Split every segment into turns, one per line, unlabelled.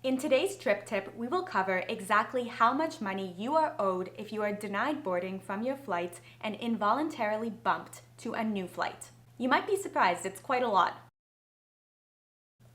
In today's trip tip, we will cover exactly how much money you are owed if you are denied boarding from your flight and involuntarily bumped to a new flight. You might be surprised, it's quite a lot.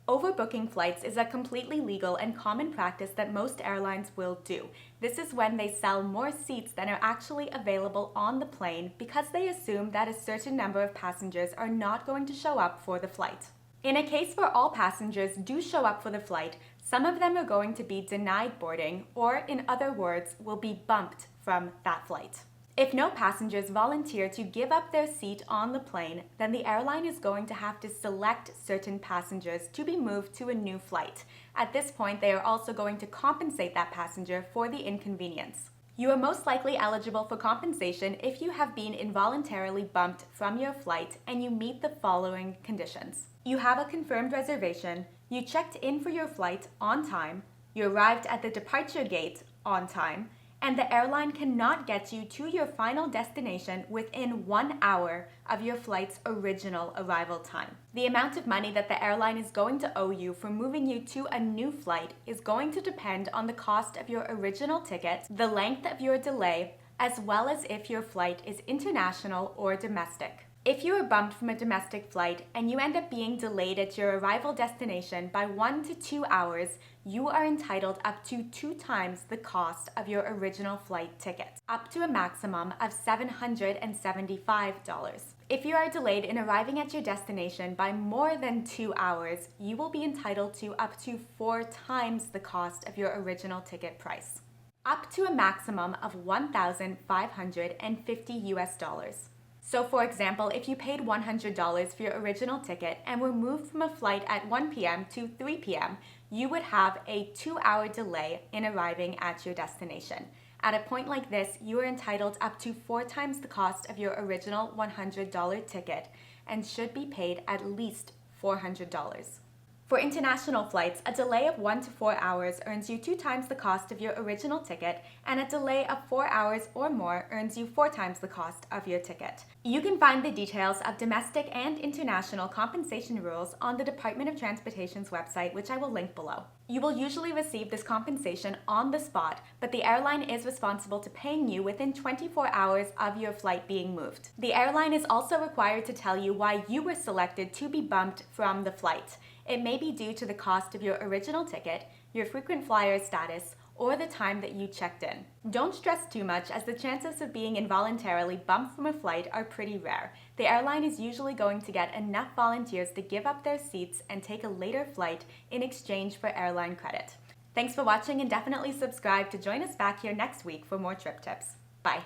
Overbooking flights is a completely legal and common practice that most airlines will do. This is when they sell more seats than are actually available on the plane because they assume that a certain number of passengers are not going to show up for the flight. In a case where all passengers do show up for the flight, some of them are going to be denied boarding, or in other words, will be bumped from that flight. If no passengers volunteer to give up their seat on the plane, then the airline is going to have to select certain passengers to be moved to a new flight. At this point, they are also going to compensate that passenger for the inconvenience. You are most likely eligible for compensation if you have been involuntarily bumped from your flight and you meet the following conditions. You have a confirmed reservation, you checked in for your flight on time, you arrived at the departure gate on time, and the airline cannot get you to your final destination within 1 hour of your flight's original arrival time. The amount of money that the airline is going to owe you for moving you to a new flight is going to depend on the cost of your original ticket, the length of your delay, as well as if your flight is international or domestic. If you are bumped from a domestic flight and you end up being delayed at your arrival destination by 1 to 2 hours, you are entitled up to 2 times the cost of your original flight ticket, up to a maximum of $775. If you are delayed in arriving at your destination by more than 2 hours, you will be entitled to up to 4 times the cost of your original ticket price, up to a maximum of $1,550. So for example, if you paid $100 for your original ticket and were moved from a flight at 1 p.m. to 3 p.m., you would have a 2-hour delay in arriving at your destination. At a point like this, you are entitled up to 4 times the cost of your original $100 ticket and should be paid at least $400. For international flights, a delay of 1 to 4 hours earns you 2 times the cost of your original ticket, and a delay of 4 hours or more earns you 4 times the cost of your ticket. You can find the details of domestic and international compensation rules on the Department of Transportation's website, which I will link below. You will usually receive this compensation on the spot, but the airline is responsible to paying you within 24 hours of your flight being moved. The airline is also required to tell you why you were selected to be bumped from the flight. It may be due to the cost of your original ticket, your frequent flyer status, or the time that you checked in. Don't stress too much, as the chances of being involuntarily bumped from a flight are pretty rare. The airline is usually going to get enough volunteers to give up their seats and take a later flight in exchange for airline credit. Thanks for watching, and definitely subscribe to join us back here next week for more trip tips. Bye.